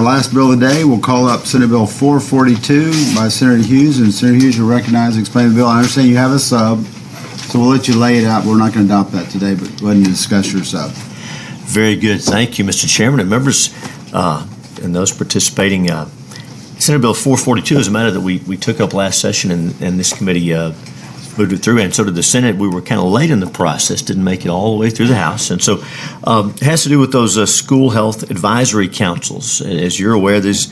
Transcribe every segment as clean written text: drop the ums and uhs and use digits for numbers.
our last bill of the day, we'll call up Senate Bill 442 by Senator Hughes, and Senator Hughes will recognize and explain the bill. I understand you have a sub, so we'll let you lay it out. We're not going to adopt that today, but go ahead and discuss your sub. Very good. Thank you, Mr. Chairman. And members and those participating, Senate Bill 442 is a matter that we took up last session, and this committee moved it through, and so did the Senate. We were kind of late in the process, didn't make it all the way through the House. And so it has to do with those school health advisory councils. As you're aware, these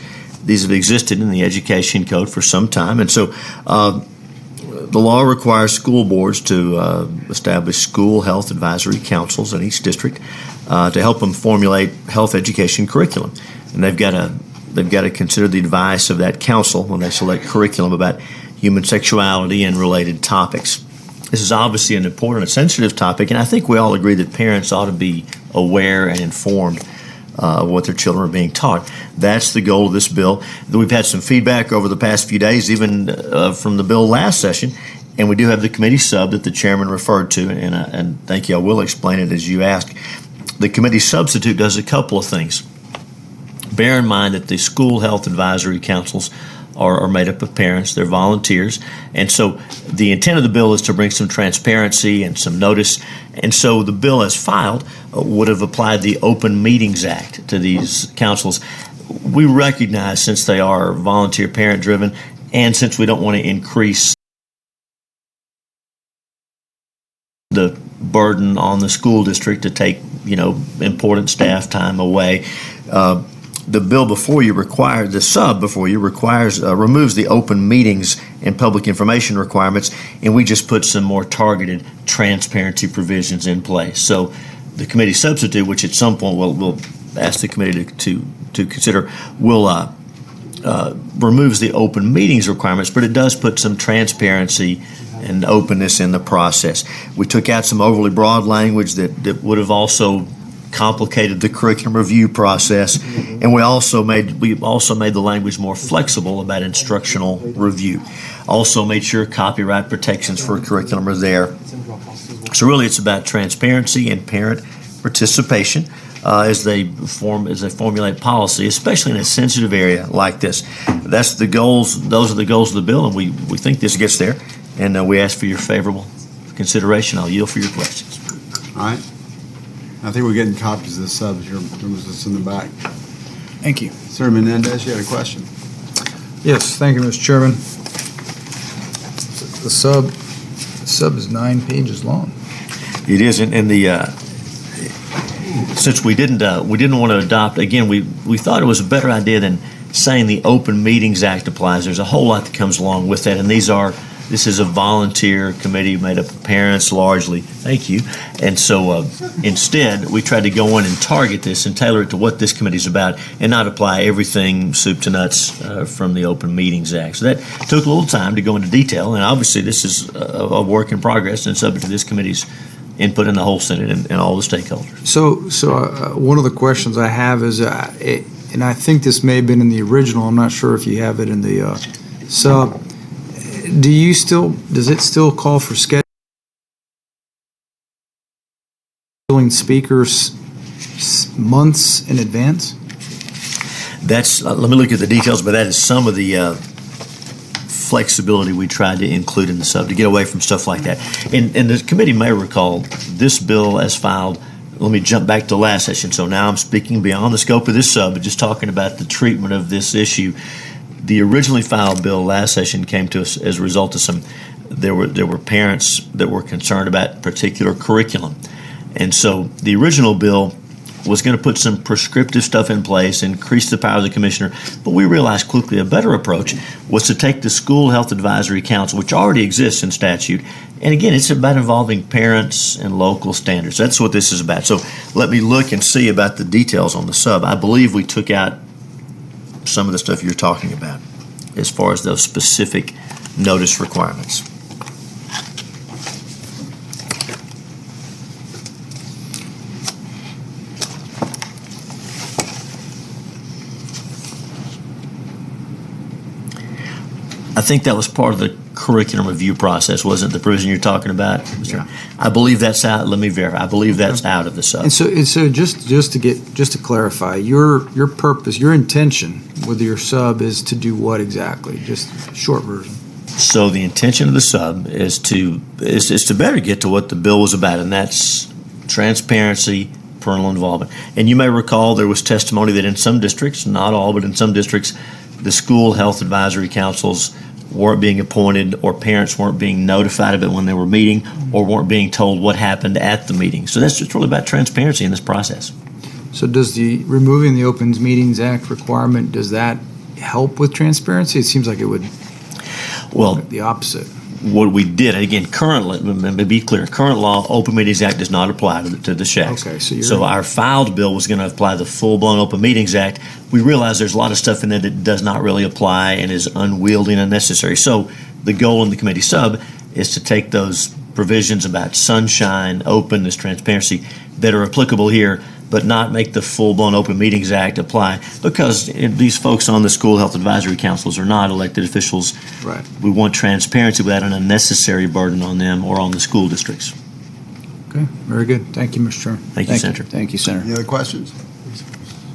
have existed in the education code for some time. And so the law requires school boards to establish school health advisory councils in each district to help them formulate health education curriculum. And they've got to consider the advice of that council when they select curriculum about human sexuality and related topics. This is obviously an important and sensitive topic, and I think we all agree that parents ought to be aware and informed of what their children are being taught. That's the goal of this bill. We've had some feedback over the past few days, even from the bill last session, and we do have the committee sub that the chairman referred to, and thank you, I will explain it as you asked. The committee substitute does a couple of things. Bear in mind that the school health advisory councils are made up of parents. They're volunteers. And so the intent of the bill is to bring some transparency and some notice. And so the bill as filed would have applied the Open Meetings Act to these councils. We recognize, since they are volunteer parent driven, and since we don't want to increase the burden on the school district to take, important staff time away, the bill before you requires, the sub before you requires, removes the open meetings and public information requirements, and we just put some more targeted transparency provisions in place. So the committee substitute, which at some point we'll ask the committee to consider, will removes the open meetings requirements, but it does put some transparency and openness in the process. We took out some overly broad language that would have also complicated the curriculum review process, and we also made the language more flexible about instructional review. Also made sure copyright protections for curriculum are there. So really, it's about transparency and parent participation as they formulate policy, especially in a sensitive area like this. That's the goals. Those are the goals of the bill, and we think this gets there. And we ask for your favorable consideration. I'll yield for your questions. All right. I think we're getting copies of the subs here. It's in the back. Thank you. Senator Menendez, you had a question? Yes, thank you, Mr. Chairman. The sub is 9 pages long. It is, and the since we didn't want to adopt, again, we thought it was a better idea than saying the Open Meetings Act applies. There's a whole lot that comes along with that, and this is a volunteer committee made up of parents largely. Thank you. And so instead, we tried to go in and target this and tailor it to what this committee is about and not apply everything soup to nuts from the Open Meetings Act. So that took a little time to go into detail, and obviously this is a work in progress and subject to this committee's input in the whole Senate and all the stakeholders. So one of the questions I have is, and I think this may have been in the original, I'm not sure if you have it in the sub, does it still call for scheduling speakers months in advance? That's let me look at the details, but that is some of the flexibility we tried to include in the sub to get away from stuff like that. And the committee may recall this bill as filed. Let me jump back to last session. So now I'm speaking beyond the scope of this sub, but just talking about the treatment of this issue. The originally filed bill last session came to us as a result of there were parents that were concerned about particular curriculum. And so the original bill was going to put some prescriptive stuff in place, increase the power of the commissioner, but we realized quickly a better approach was to take the School Health Advisory Council, which already exists in statute, and again, it's about involving parents and local standards. That's what this is about. So let me look and see about the details on the sub. I believe we took out some of the stuff you're talking about as far as those specific notice requirements. I think that was part of the curriculum review process, wasn't it, the provision you're talking about? Yeah. I believe that's out, let me verify, I believe that's out of the sub. And so just to clarify, your purpose, your intention with your sub is to do what exactly? Just short version. So the intention of the sub is to better get to what the bill was about, and that's transparency, parental involvement. And you may recall there was testimony that in some districts, not all, but in some districts, the school health advisory councils weren't being appointed, or parents weren't being notified of it when they were meeting, or weren't being told what happened at the meeting. So that's just really about transparency in this process. So does the removing the Opens Meetings Act requirement, does that help with transparency? It seems like it would. Well, The opposite. what we did, and again, currently, let me be clear, current law, Open Meetings Act does not apply to the shacks. Okay, so you're. So our filed bill was going to apply the full-blown Open Meetings Act. We realize there's a lot of stuff in there that does not really apply and is unwieldy and unnecessary. So the goal in the committee sub is to take those provisions about sunshine, openness, transparency that are applicable here, but not make the full-blown Open Meetings Act apply, because these folks on the school health advisory councils are not elected officials. Right. We want transparency without an unnecessary burden on them or on the school districts. Okay, very good. Thank you, Mr. Chairman. Thank you, Senator. Thank you, Senator. Any other questions?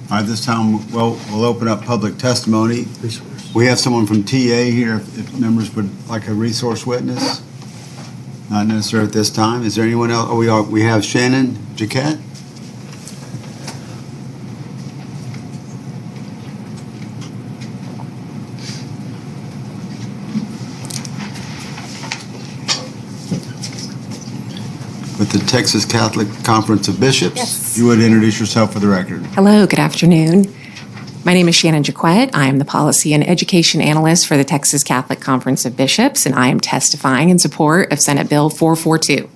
All right, this time, we'll open up public testimony. We have someone from TA here, if members would like a resource witness. Not necessarily at this time. Is there anyone else? Oh, we have Shannon Jaquette. With the Texas Catholic Conference of Bishops. Yes. You would introduce yourself for the record. Hello, good afternoon. My name is Shannon Jaquette. I am the Policy and Education Analyst for the Texas Catholic Conference of Bishops, and I am testifying in support of Senate Bill 442.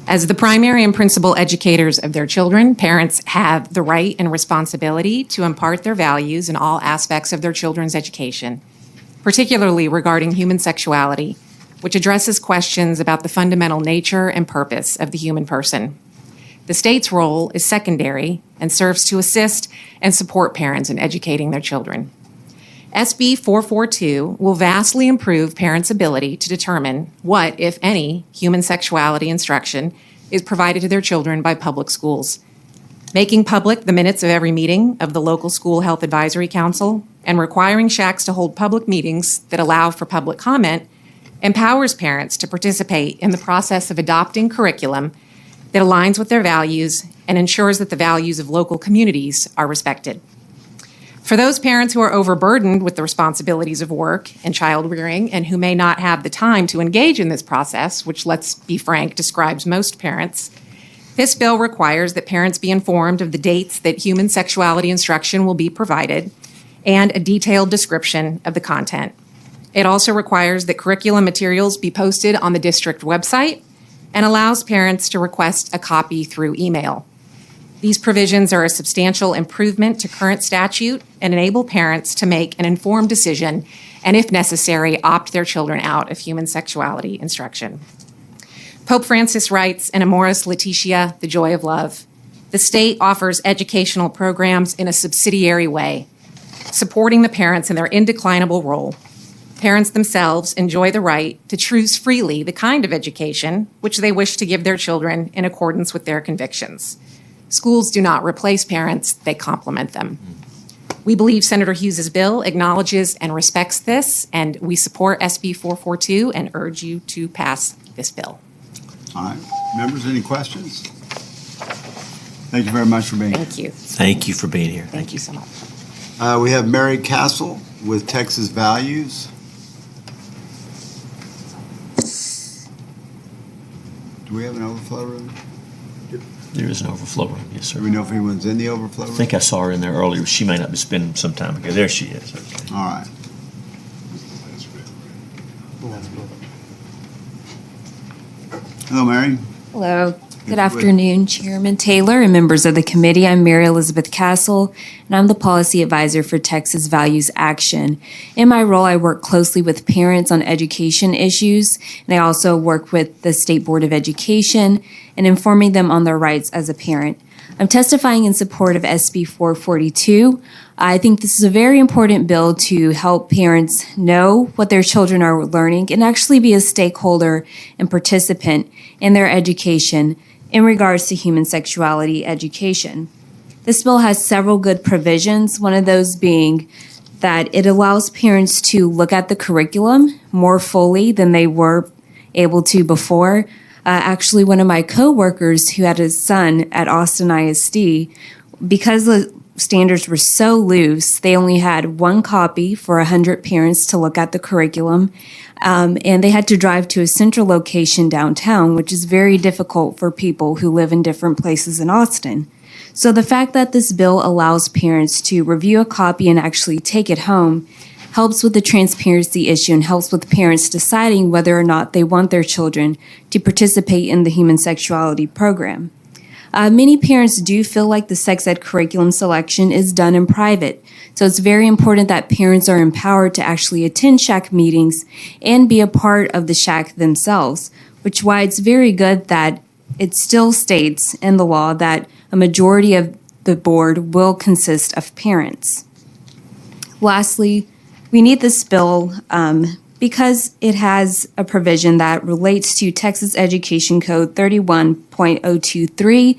As the primary and principal educators of their children, parents have the right and responsibility to impart their values in all aspects of their children's education, particularly regarding human sexuality, which addresses questions about the fundamental nature and purpose of the human person. The state's role is secondary and serves to assist and support parents in educating their children. SB 442 will vastly improve parents' ability to determine what, if any, human sexuality instruction is provided to their children by public schools. Making public the minutes of every meeting of the local school health advisory council and requiring shacks to hold public meetings that allow for public comment empowers parents to participate in the process of adopting curriculum that aligns with their values and ensures that the values of local communities are respected. For those parents who are overburdened with the responsibilities of work and child rearing and who may not have the time to engage in this process, which, let's be frank, describes most parents, this bill requires that parents be informed of the dates that human sexuality instruction will be provided and a detailed description of the content. It also requires that curriculum materials be posted on the district website and allows parents to request a copy through email. These provisions are a substantial improvement to current statute and enable parents to make an informed decision and, if necessary, opt their children out of human sexuality instruction. Pope Francis writes in Amoris Laetitia, The Joy of Love, the state offers educational programs in a subsidiary way, supporting the parents in their indeclinable role. Parents themselves enjoy the right to choose freely the kind of education which they wish to give their children in accordance with their convictions. Schools do not replace parents, they complement them. We believe Senator Hughes' bill acknowledges and respects this, and we support SB 442 and urge you to pass this bill. All right. Members, any questions? Thank you very much for being here. Thank you. Thank you for being here. Thank you so much. We have Mary Castle with Texas Values. Do we have an overflow room? There is an overflow room, yes, sir. Do we know if anyone's in the overflow I room? think I saw her in there earlier. She may not be spending some time ago. There she is. Okay. All right. Hello, Mary. Hello. If Good you would. afternoon, Chairman Taylor and members of the committee. I'm Mary Elizabeth Castle, and I'm the Policy Advisor for Texas Values Action. In my role, I work closely with parents on education issues, and I also work with the State Board of Education in informing them on their rights as a parent. I'm testifying in support of SB 442. I think this is a very important bill to help parents know what their children are learning and actually be a stakeholder and participant in their education in regards to human sexuality education. This bill has several good provisions, one of those being that it allows parents to look at the curriculum more fully than they were able to before. Actually, one of my coworkers who had a son at Austin ISD, because the standards were so loose, they only had one copy for 100 parents to look at the curriculum, and they had to drive to a central location downtown, which is very difficult for people who live in different places in Austin. So the fact that this bill allows parents to review a copy and actually take it home helps with the transparency issue and helps with parents deciding whether or not they want their children to participate in the human sexuality program. Many parents do feel like the sex ed curriculum selection is done in private. So it's very important that parents are empowered to actually attend SHAC meetings and be a part of the SHAC themselves, which is why it's very good that it still states in the law that a majority of the board will consist of parents. Lastly, we need this bill because it has a provision that relates to Texas Education Code 31.023,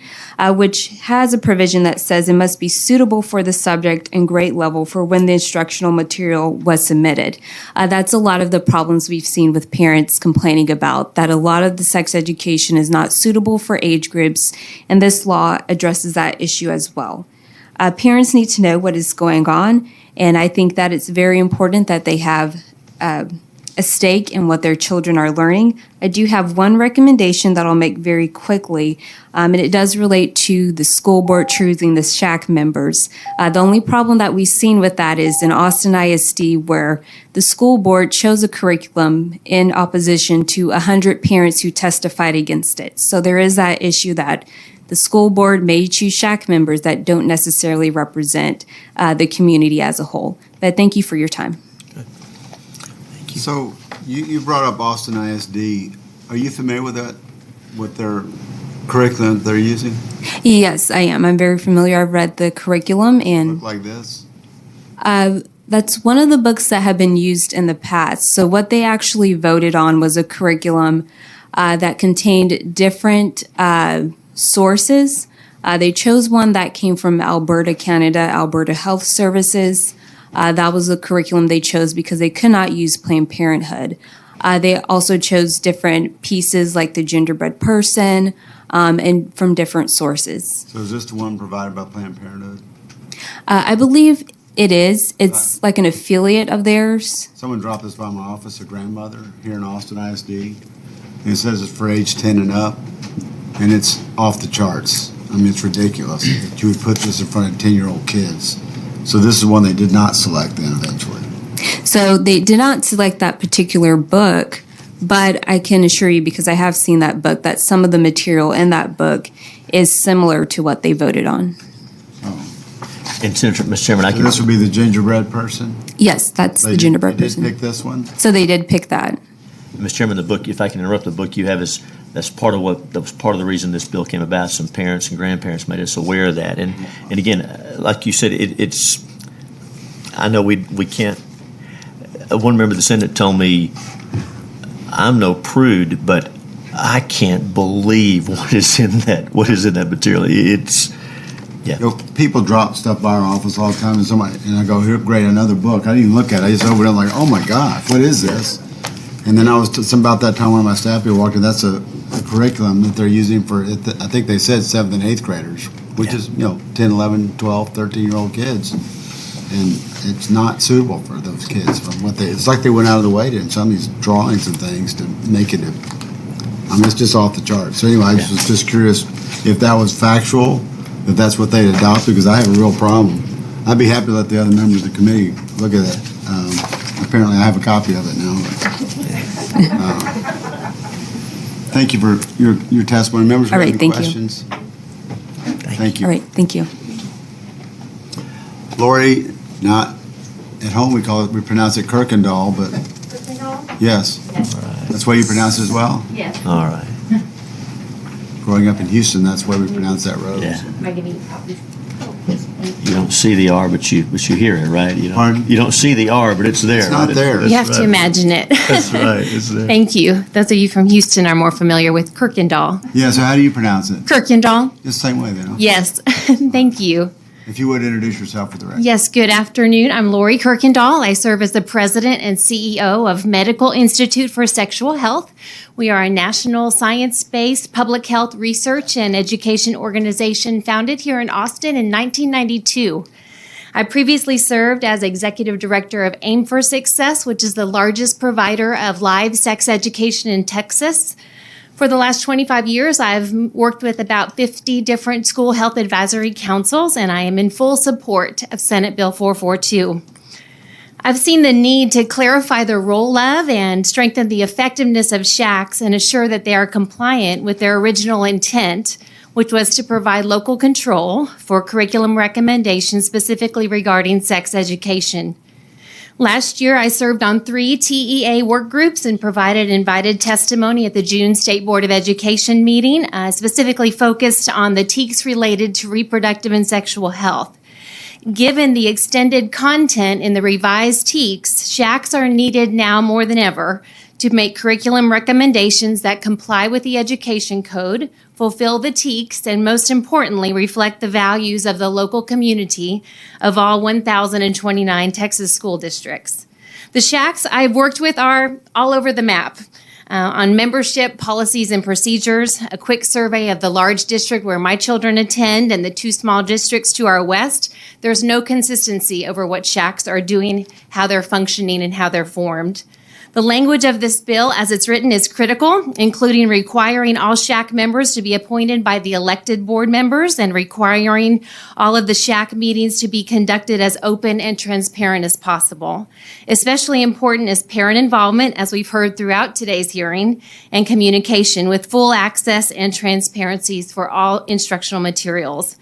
which has a provision that says it must be suitable for the subject and grade level for when the instructional material was submitted. That's a lot of the problems we've seen with parents complaining about, that a lot of the sex education is not suitable for age groups, and this law addresses that issue as well. Parents need to know what is going on, and I think that it's very important that they have a stake in what their children are learning. I do have one recommendation that I'll make very quickly, and it does relate to the school board choosing the SHAC members. The only problem that we've seen with that is in Austin ISD, where the school board chose a curriculum in opposition to 100 parents who testified against it. So there is that issue that the school board may choose SHAC members that don't necessarily represent the community as a whole. But thank you for your time. So you brought up Austin ISD. Are you familiar with that, with their curriculum they're using? Yes, I am. I'm very familiar. I've read the curriculum, and Look like this? that's one of the books that have been used in the past. So what they actually voted on was a curriculum that contained different sources. They chose one that came from Alberta, Canada, Alberta Health Services. That was the curriculum they chose because they could not use Planned Parenthood. They also chose different pieces like the genderbread person and from different sources. So is this the one provided by Planned Parenthood? I believe it is. It's like an affiliate of theirs. Someone dropped this by my office, a grandmother here in Austin ISD. And it says it's for age 10 and up, and it's off the charts. I mean, it's ridiculous that you would put this in front of 10-year-old kids. So this is one they did not select then eventually. So they did not select that particular book, but I can assure you, because I have seen that book, that some of the material in that book is similar to what they voted on. And Senator, Mr. Chairman, I So can, this would be the gingerbread person? Yes, that's the They genderbread did person. pick this one? So they did pick that. Mr. Chairman, the book, if I can interrupt, the book you have is, that was part of the reason this bill came about. Some parents and grandparents made us aware of that. And again, like you said, it's, I know we can't, one member of the Senate told me, I'm no prude, but I can't believe what is in that material. It's, You know, people drop stuff by our office all the time, and I go, here, great, another book. I didn't even look at it. I just over there like, oh my God, what is this? And then about that time, one of my staff people walked in. That's a curriculum that they're using for, I think they said 7th and 8th graders, which is, 10, 11, 12, 13-year-old kids. And it's not suitable for those kids. It's like they went out of the way to, in some of these drawings and things to make it, it's just off the charts. So anyway, I was just curious if that was factual, if that's what they'd adopted, because I have a real problem. I'd be happy to let the other members of the committee look at it. Apparently, I have a copy of it now. Thank you for your testimony. Members, All have right, any thank you. questions? Thank you. All right, thank you. Lori, not at home, we pronounce it Kirkendall, but. Yes. That's why you pronounce it as well? all right. Growing up in Houston, that's where we pronounce that road. Yeah. Am I giving you copies? You don't see the R, but you hear it, right? You Pardon? You don't see the R, but it's there. It's not right? there. That's You have right. to imagine it. That's right. It's there. Thank you. Those of you from Houston are more familiar with Kirkendall. Yeah, so how do you pronounce it? Kirkendall? Just the same way then, huh? Yes. Thank you. If you would introduce yourself for the record. Yes, good afternoon. I'm Lori Kirkendall. I serve as the president and CEO of Medical Institute for Sexual Health. We are a national science-based public health research and education organization founded here in Austin in 1992. I previously served as executive director of Aim for Success, which is the largest provider of live sex education in Texas. For the last 25 years, I've worked with about 50 different school health advisory councils, and I am in full support of Senate Bill 442. I've seen the need to clarify the role of and strengthen the effectiveness of SHACs and assure that they are compliant with their original intent, which was to provide local control for curriculum recommendations specifically regarding sex education. Last year, I served on 3 TEA work groups and provided invited testimony at the June State Board of Education meeting, specifically focused on the TEKS related to reproductive and sexual health. Given the extended content in the revised TEKS, SHACs are needed now more than ever to make curriculum recommendations that comply with the education code, fulfill the TEKS, and most importantly, reflect the values of the local community of all 1,029 Texas school districts. The SHACs I've worked with are all over the map. On membership, policies, and procedures, a quick survey of the large district where my children attend and the 2 small districts to our west, there's no consistency over what SHACs are doing, how they're functioning, and how they're formed. The language of this bill, as it's written, is critical, including requiring all SHAC members to be appointed by the elected board members and requiring all of the SHAC meetings to be conducted as open and transparent as possible. Especially important is parent involvement, as we've heard throughout today's hearing, and communication with full access and transparencies for all instructional materials.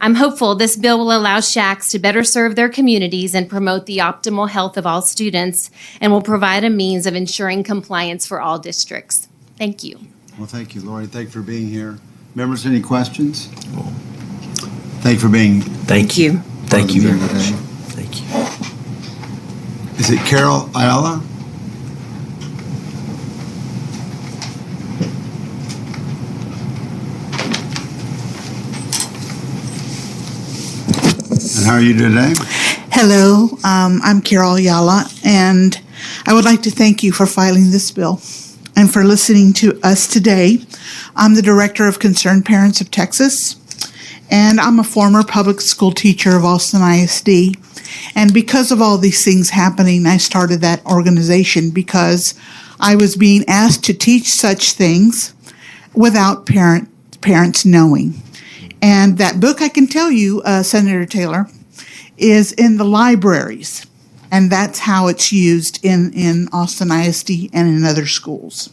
I'm hopeful this bill will allow SHACs to better serve their communities and promote the optimal health of all students and will provide a means of ensuring compliance for all districts. Thank you. Well, thank you, Lori. Thank you for being here. Members, any questions? Thank you for being. Thank you. Thank you very Part of the much. meeting Thank you. Is it Carol Ayala? And how are you today? Hello, I'm Carol Ayala, and I would like to thank you for filing this bill and for listening to us today. I'm the Director of Concerned Parents of Texas, and I'm a former public school teacher of Austin ISD. And because of all these things happening, I started that organization because I was being asked to teach such things without parents knowing. And that book, I can tell you, Senator Taylor, is in the libraries. And that's how it's used in Austin ISD and in other schools.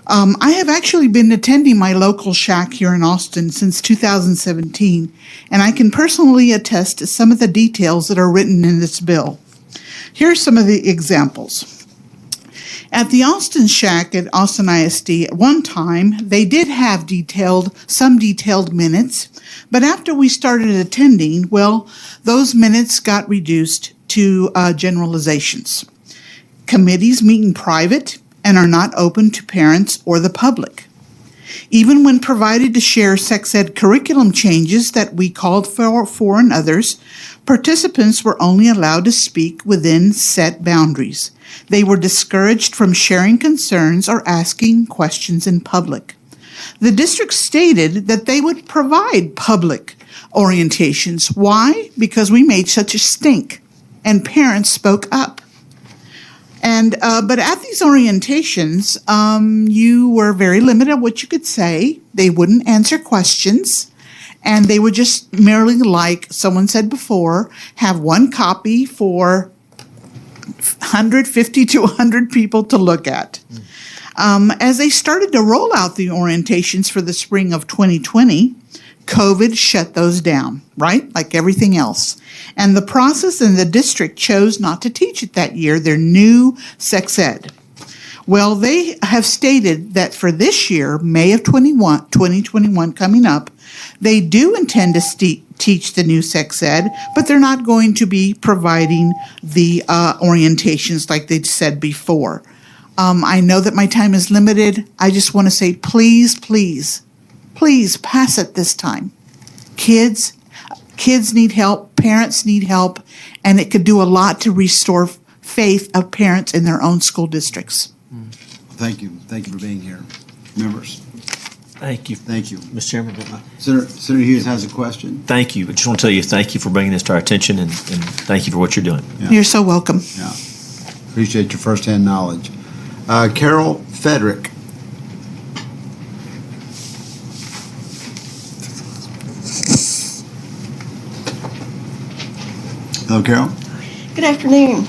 I have actually been attending my local SHAC here in Austin since 2017, and I can personally attest to some of the details that are written in this bill. Here are some of the examples. At the Austin SHAC at Austin ISD, at one time, they did have some detailed minutes, but after we started attending, well, those minutes got reduced to generalizations. Committees meet in private and are not open to parents or the public. Even when provided to share sex ed curriculum changes that we called for and others, participants were only allowed to speak within set boundaries. They were discouraged from sharing concerns or asking questions in public. The district stated that they would provide public orientations. Why? Because we made such a stink, and parents spoke up. But at these orientations, you were very limited on what you could say. They wouldn't answer questions, and they would just merely, like someone said before, have one copy for 150 to 100 people to look at. As they started to roll out the orientations for the spring of 2020, COVID shut those down, right? Like everything else. And the process in the district chose not to teach it that year, their new sex ed. Well, they have stated that for this year, May of 2021 coming up, they do intend to teach the new sex ed, but they're not going to be providing the orientations like they said before. I know that my time is limited. I just want to say, please, please, please pass it this time. Kids need help, parents need help, and it could do a lot to restore faith of parents in their own school districts. Thank you. Thank you for being here. Members, Thank you. thank you. Mr. Chairman. Senator Hughes has a question. Thank you. I just want to tell you thank you for bringing this to our attention and thank you for what you're doing. Yeah. You're so welcome. Yeah. Appreciate your firsthand knowledge. Carol Federick. Hello, Carol. Good afternoon.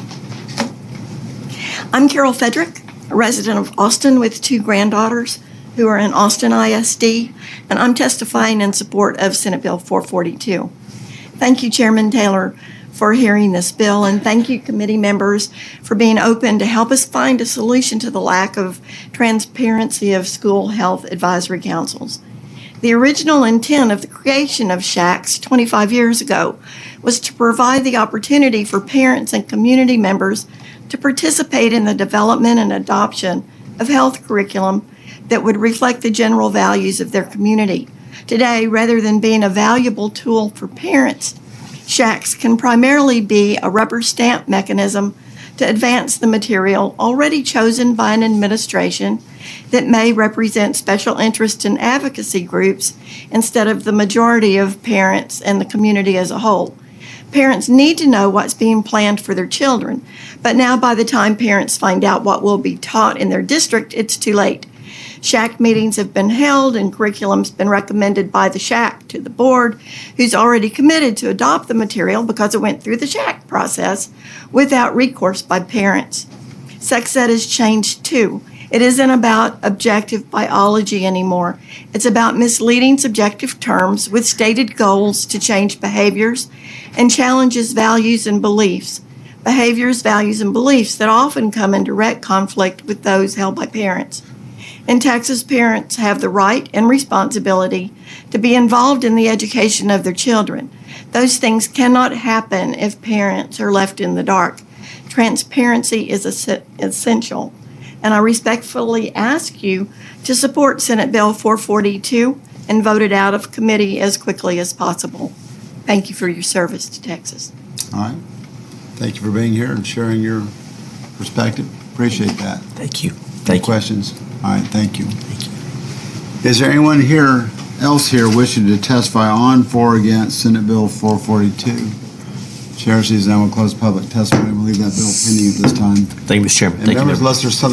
I'm Carol Federick, a resident of Austin with 2 granddaughters who are in Austin ISD, and I'm testifying in support of Senate Bill 442. Thank you, Chairman Taylor, for hearing this bill, and thank you, committee members, for being open to help us find a solution to the lack of transparency of school health advisory councils. The original intent of the creation of SHACs 25 years ago was to provide the opportunity for parents and community members to participate in the development and adoption of health curriculum that would reflect the general values of their community. Today, rather than being a valuable tool for parents, SHACs can primarily be a rubber stamp mechanism to advance the material already chosen by an administration that may represent special interest and advocacy groups instead of the majority of parents and the community as a whole. Parents need to know what's being planned for their children, but now by the time parents find out what will be taught in their district, it's too late. SHAC meetings have been held and curriculum's been recommended by the SHAC to the board, who's already committed to adopt the material because it went through the SHAC process without recourse by parents. Sex ed has changed too. It isn't about objective biology anymore. It's about misleading subjective terms with stated goals to change behaviors and challenges values and beliefs. Behaviors, values, and beliefs that often come in direct conflict with those held by parents. In Texas, parents have the right and responsibility to be involved in the education of their children. Those things cannot happen if parents are left in the dark. Transparency is essential, and I respectfully ask you to support Senate Bill 442 and vote it out of committee as quickly as possible. Thank you for your service to Texas. All right. Thank you for being here and sharing your perspective. Appreciate that. Thank you. Any questions? All right, thank you. Is there anyone else here wishing to testify on, for, or against Senate Bill 442? Chair sees none. We'll close public testimony. We'll leave that bill pending at this time. Thank you, Mr. Chairman. And Thank you, members, members. unless there's something